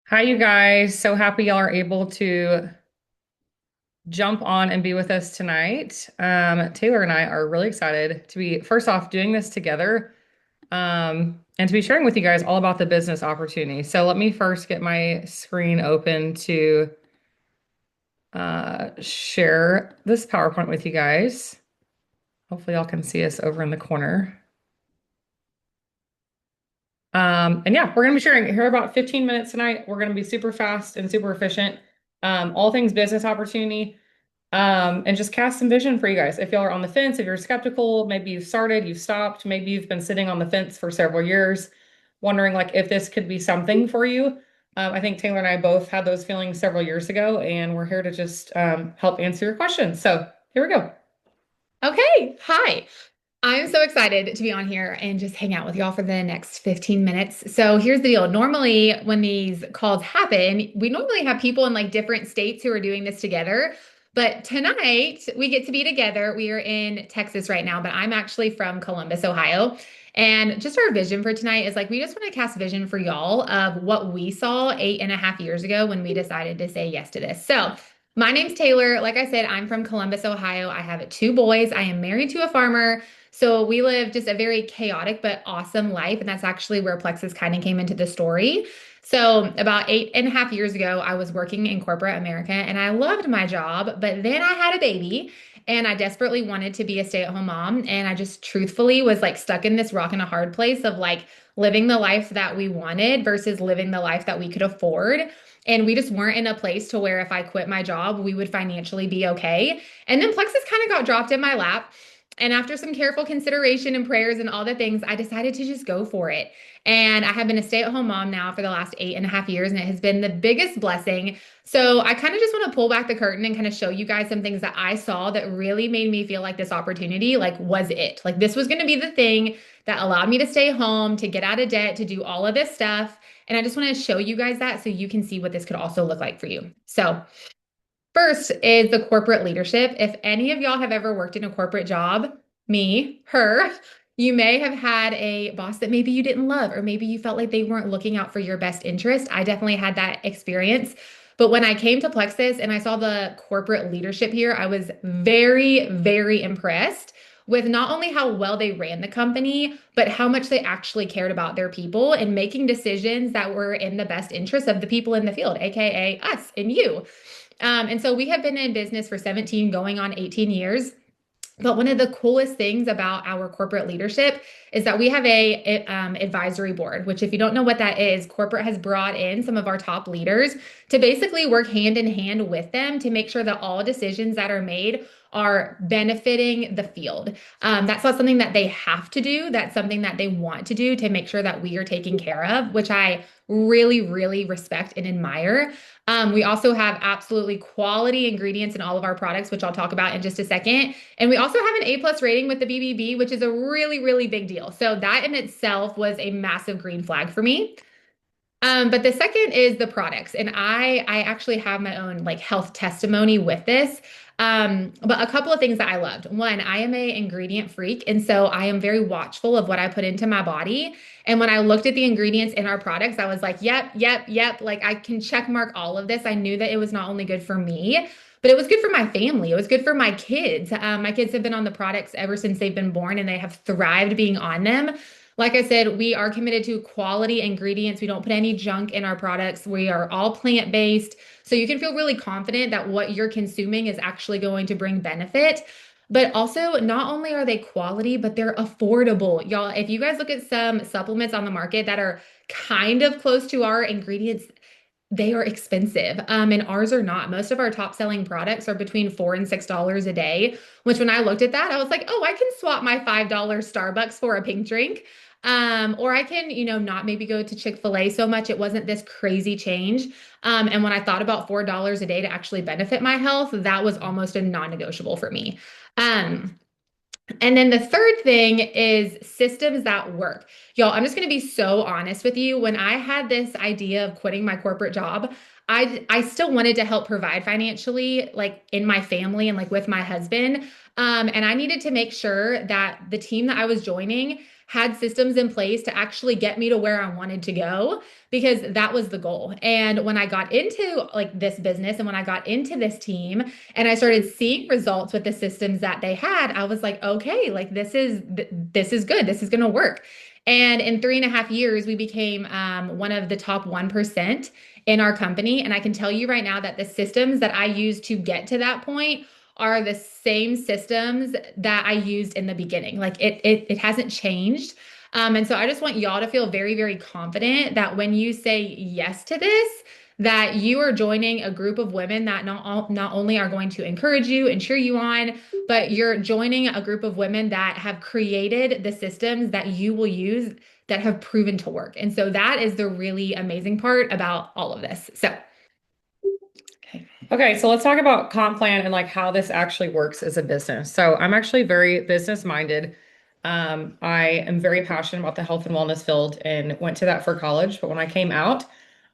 Hi, you guys. So happy y'all are able to jump on and be with us tonight. Taylor and I are really excited to be, first off, doing this together and to be sharing with you guys all about the business opportunity. So let me first get my screen open to share this PowerPoint with you guys. Hopefully, y'all can see us over in the corner. And yeah, we're going to be sharing here about 15 minutes tonight. We're going to be super fast and super efficient. All things business opportunity. And just cast some vision for you guys. If y'all are on the fence, if you're skeptical, maybe you've started, you've stopped, maybe you've been sitting on the fence for several years, wondering like if this could be something for you. I think Taylor and I both had those feelings several years ago, and we're here to just help answer your questions. So here we go. Okay, hi. I'm so excited to be on here and just hang out with y'all for the next 15 minutes. So here's the deal. Normally, when these calls happen, we normally have people in like different states who are doing this together. But tonight, we get to be together. We are in Texas right now, but I'm actually from Columbus, Ohio. And just our vision for tonight is like we just want to cast vision for y'all of what we saw 8.5 years ago when we decided to say yes to this. So my name's Taylor. Like I said, I'm from Columbus, Ohio. I have two boys. I am married to a farmer. So we live just a very chaotic but awesome life. And that's actually where Plexus kind of came into the story. So about 8.5 years ago, I was working in corporate America and I loved my job, but then I had a baby and I desperately wanted to be a stay-at-home mom. And I just truthfully was like stuck in this rock and a hard place of like living the life that we wanted versus living the life that we could afford. And we just weren't in a place to where if I quit my job, we would financially be okay. And then Plexus kind of got dropped in my lap. And after some careful consideration and prayers and all the things, I decided to just go for it. And I have been a stay-at-home mom now for the last 8.5 years, and it has been the biggest blessing. So I kind of just want to pull back the curtain and kind of show you guys some things that I saw that really made me feel like this opportunity, like was it? Like this was going to be the thing that allowed me to stay home, to get out of debt, to do all of this stuff. And I just want to show you guys that so you can see what this could also look like for you. So first is the corporate leadership. If any of y'all have ever worked in a corporate job, me, her, you may have had a boss that maybe you didn't love, or maybe you felt like they weren't looking out for your best interest. I definitely had that experience. But when I came to Plexus and I saw the corporate leadership here, I was very, very impressed with not only how well they ran the company, but how much they actually cared about their people and making decisions that were in the best interest of the people in the field, AKA us and you. And so we have been in business for 17, going on 18 years. But one of the coolest things about our corporate leadership is that we have a advisory board, which if you don't know what that is, corporate has brought in some of our top leaders to basically work hand in hand with them to make sure that all decisions that are made are benefiting the field. That's not something that they have to do. That's something that they want to do to make sure that we are taken care of, which I really, really respect and admire. We also have absolutely quality ingredients in all of our products, which I'll talk about in just a second. And we also have an A+ rating with the BBB, which is a really, really big deal. So that in itself was a massive green flag for me. But the second is the products, and I actually have my own like health testimony with this. But a couple of things that I loved. One, I am a ingredient freak, and so I am very watchful of what I put into my body. And when I looked at the ingredients in our products, I was like, yep, yep, yep. Like I can check mark all of this. I knew that it was not only good for me, but it was good for my family. It was good for my kids. My kids have been on the products ever since they've been born, and they have thrived being on them. Like I said, we are committed to quality ingredients. We don't put any junk in our products. We are all plant-based. So you can feel really confident that what you're consuming is actually going to bring benefit. But also, not only are they quality, but they're affordable. Y'all, if you guys look at some supplements on the market that are kind of close to our ingredients, they are expensive. And ours are not. Most of our top selling products are between $4 and $6 a day, which when I looked at that, I was like, oh, I can swap my $5 Starbucks for a pink drink. Or I can, not maybe go to Chick-fil-A so much. It wasn't this crazy change. And when I thought about $4 a day to actually benefit my health, that was almost a non-negotiable for me. Um, and then the third thing is systems that work. Y'all, I'm just going to be so honest with you. When I had this idea of quitting my corporate job, I still wanted to help provide financially, like in my family and like with my husband. And I needed to make sure that the team that I was joining had systems in place to actually get me to where I wanted to go because that was the goal. And when I got into like this business and when I got into this team and I started seeing results with the systems that they had, I was like, okay, like this is good. This is going to work. And in 3.5 years, we became one of the top 1% in our company. And I can tell you right now that the systems that I used to get to that point are the same systems that I used in the beginning. Like it hasn't changed. And so I just want y'all to feel very, very confident that when you say yes to this, that you are joining a group of women that not only are going to encourage you and cheer you on, but you're joining a group of women that have created the systems that you will use that have proven to work. And so that is the really amazing part about all of this. So, okay. Okay, so let's talk about comp plan and like how this actually works as a business. So I'm actually very business minded. I am very passionate about the health and wellness field and went to that for college. But when I came out,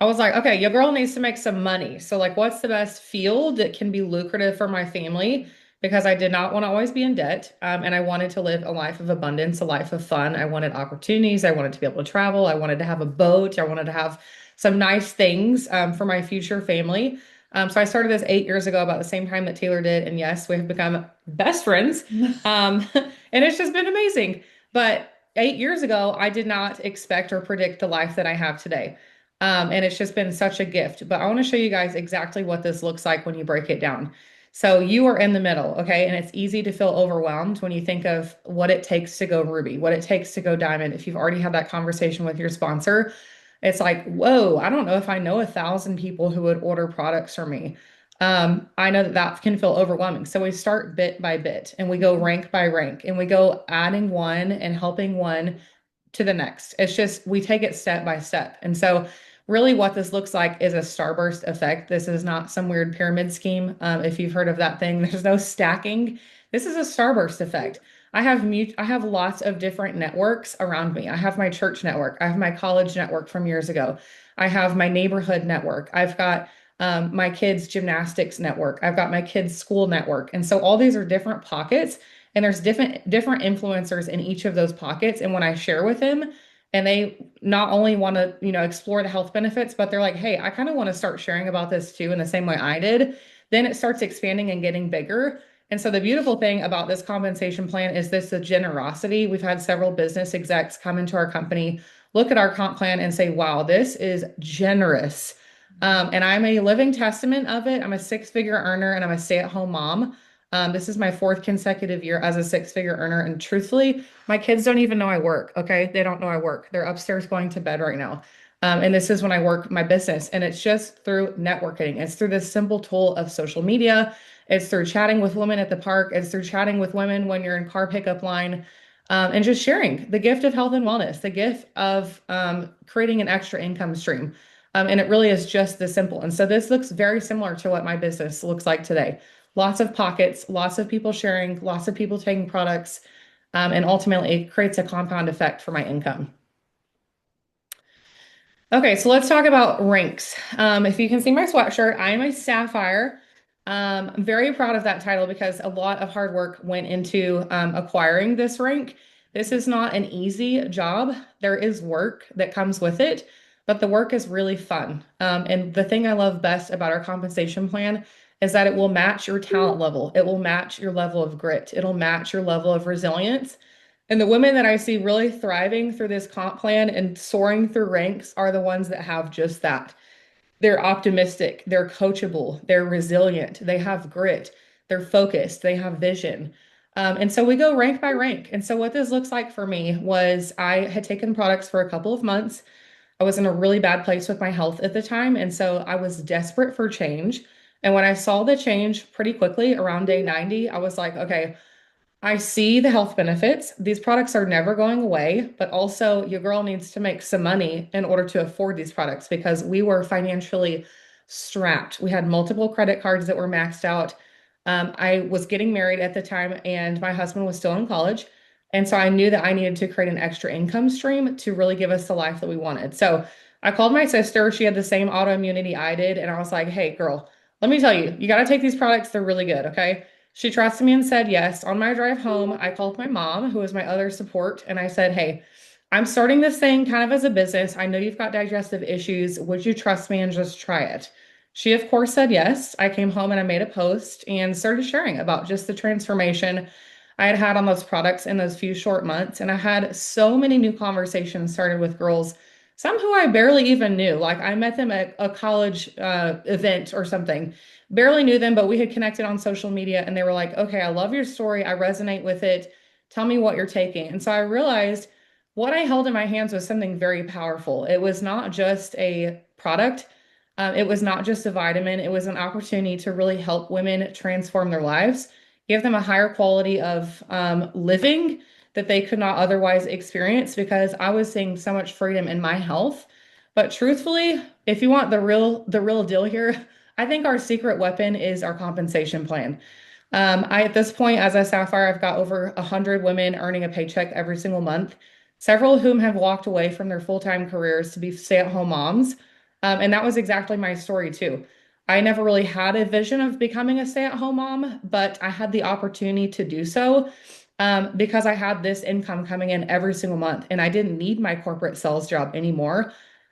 I was like, okay, your girl needs to make some money. So like, what's the best field that can be lucrative for my family? Because I did not want to always be in debt. And I wanted to live a life of abundance, a life of fun. I wanted opportunities. I wanted to be able to travel. I wanted to have a boat. I wanted to have some nice things for my future family. So I started this 8 years ago, about the same time that Taylor did. And yes, we've become best friends. And it's just been amazing. But 8 years ago, I did not expect or predict the life that I have today. And it's just been such a gift. But I want to show you guys exactly what this looks like when you break it down. So you are in the middle, okay? And it's easy to feel overwhelmed when you think of what it takes to go Ruby, what it takes to go Diamond. If you've already had that conversation with your sponsor, it's like, whoa, I don't know if I know 1,000 people who would order products from me. I know that that can feel overwhelming. So we start bit by bit and we go rank by rank and we go adding one and helping one to the next. It's just we take it step by step. And so really what this looks like is a starburst effect. This is not some weird pyramid scheme. If you've heard of that thing, there's no stacking. This is a starburst effect. I have lots of different networks around me. I have my church network. I have my college network from years ago. I have my neighborhood network. I've got my kids' gymnastics network. I've got my kids' school network. And so all these are different pockets and there's different influencers in each of those pockets. And when I share with them, and they not only want to, explore the health benefits, but they're like, hey, I kind of want to start sharing about this too in the same way I did, then it starts expanding and getting bigger. And so the beautiful thing about this compensation plan is this the generosity. We've had several business execs come into our company, look at our comp plan and say, wow, this is generous. And I'm a living testament of it. I'm a six-figure earner and I'm a stay-at-home mom. This is my fourth consecutive year as a six-figure earner. And truthfully, my kids don't even know I work. Okay. They don't know I work. They're upstairs going to bed right now. And this is when I work my business. And it's just through networking. It's through this simple tool of social media. It's through chatting with women at the park. It's through chatting with women when you're in car pickup line. And just sharing the gift of health and wellness, the gift of creating an extra income stream. And it really is just this simple. And so this looks very similar to what my business looks like today. Lots of pockets, lots of people sharing, lots of people taking products, and ultimately it creates a compound effect for my income. Okay, so let's talk about ranks. If you can see my sweatshirt, I am a sapphire. I'm very proud of that title because a lot of hard work went into acquiring this rank. This is not an easy job. There is work that comes with it, but the work is really fun. And the thing I love best about our compensation plan is that it will match your talent level. It will match your level of grit. It'll match your level of resilience. And the women that I see really thriving through this comp plan and soaring through ranks are the ones that have just that. They're optimistic, they're coachable, they're resilient, they have grit, they're focused, they have vision. And so we go rank by rank. And so what this looks like for me was I had taken products for a couple of months. I was in a really bad place with my health at the time. And so I was desperate for change. And when I saw the change pretty quickly around day 90, I was like, okay, I see the health benefits. These products are never going away, but also your girl needs to make some money in order to afford these products because we were financially strapped. We had multiple credit cards that were maxed out. I was getting married at the time and my husband was still in college. And so I knew that I needed to create an extra income stream to really give us the life that we wanted. So I called my sister. She had the same autoimmunity I did. And I was like, hey, girl, let me tell you, you got to take these products. They're really good. Okay. She trusted me and said yes. On my drive home, I called my mom, who was my other support, and I said, "Hey, I'm starting this thing kind of as a business. I know you've got digestive issues. Would you trust me and just try it?" She, of course, said yes. I came home and I made a post and started sharing about just the transformation I had had on those products in those few short months. And I had so many new conversations started with girls, some who I barely even knew. Like I met them at a college event or something, barely knew them, but we had connected on social media and they were like, "Okay, I love your story. I resonate with it. Tell me what you're taking." And so I realized what I held in my hands was something very powerful. It was not just a product. It was not just a vitamin. It was an opportunity to really help women transform their lives, give them a higher quality of living that they could not otherwise experience because I was seeing so much freedom in my health. But truthfully, if you want the real deal here, I think our secret weapon is our compensation plan. At this point, as a Sapphire, I've got over 100 women earning a paycheck every single month, several of whom have walked away from their full-time careers to be stay-at-home moms. And that was exactly my story too. I never really had a vision of becoming a stay-at-home mom, but I had the opportunity to do so because I had this income coming in every single month, and I didn't need my corporate sales job anymore.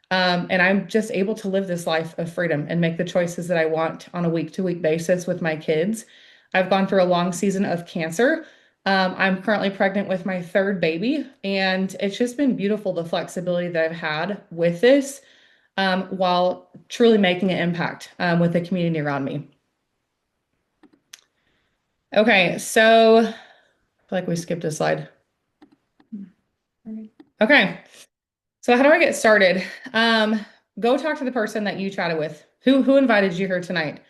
And I'm just able to live this life of freedom and make the choices that I want on a week-to-week basis with my kids. I've gone through a long season of cancer. I'm currently pregnant with my third baby, and it's just been beautiful the flexibility that I've had with this while truly making an impact with the community around me. Okay, so I feel like we skipped a slide. Okay, so how do I get started? Um, Go talk to the person that you chatted with. Who invited you here tonight?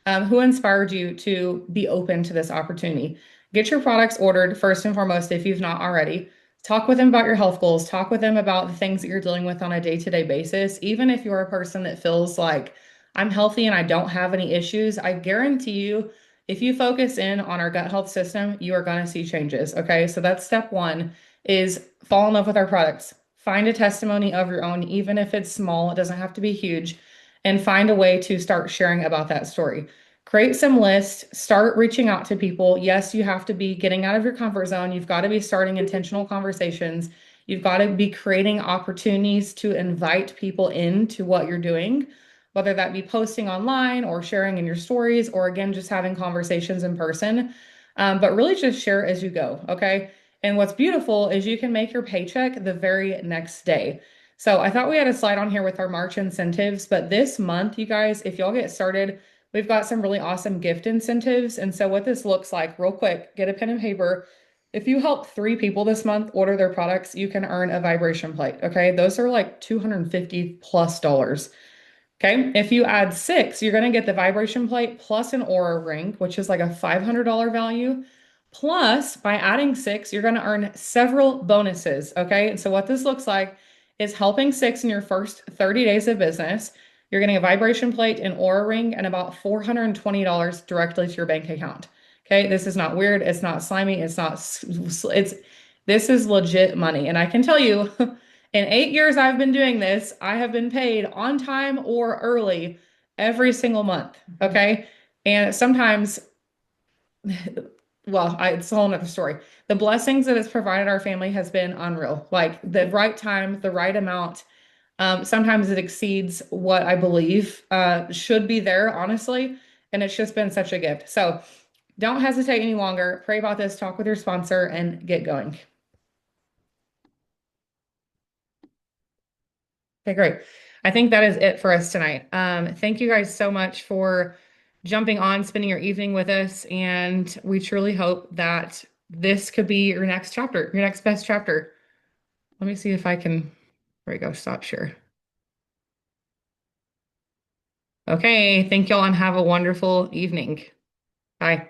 Who inspired you to be open to this opportunity? Get your products ordered first and foremost if you've not already. Talk with them about your health goals. Talk with them about the things that you're dealing with on a day-to-day basis. Even if you're a person that feels like I'm healthy and I don't have any issues, I guarantee you, if you focus in on our gut health system, you are going to see changes. Okay, so that's step one is fall in love with our products. Find a testimony of your own, even if it's small, it doesn't have to be huge, and find a way to start sharing about that story. Create some lists, start reaching out to people. Yes, you have to be getting out of your comfort zone. You've got to be starting intentional conversations. You've got to be creating opportunities to invite people into what you're doing, whether that be posting online or sharing in your stories, or again, just having conversations in person. But really just share as you go, okay? And what's beautiful is you can make your paycheck the very next day. So I thought we had a slide on here with our March incentives, but this month, you guys, if y'all get started, we've got some really awesome gift incentives. And so what this looks like, real quick, get a pen and paper. If you help 3 people this month order their products, you can earn a vibration plate. Okay. Those are like $250+. Okay. If you add six, you're going to get the vibration plate plus an aura ring, which is like a $500 value. Plus, by adding six, you're going to earn several bonuses. Okay. And so, what this looks like is helping six in your first 30 days of business. You're getting a vibration plate, an aura ring, and about $420 directly to your bank account. Okay. This is not weird. It's not slimy. This is legit money. And I can tell you, in 8 years I've been doing this, I have been paid on time or early every single month. Okay. And sometimes, well, it's a whole nother story. The blessings that it's provided our family has been unreal. Like the right time, the right amount. Sometimes it exceeds what I believe should be there, honestly. And it's just been such a gift. So don't hesitate any longer. Pray about this, talk with your sponsor, and get going. Okay, great. I think that is it for us tonight. Thank you guys so much for jumping on, spending your evening with us, and we truly hope that this could be your next chapter, your next best chapter. Let me see if I can, there we go, stop share. Okay, thank y'all and have a wonderful evening. Bye.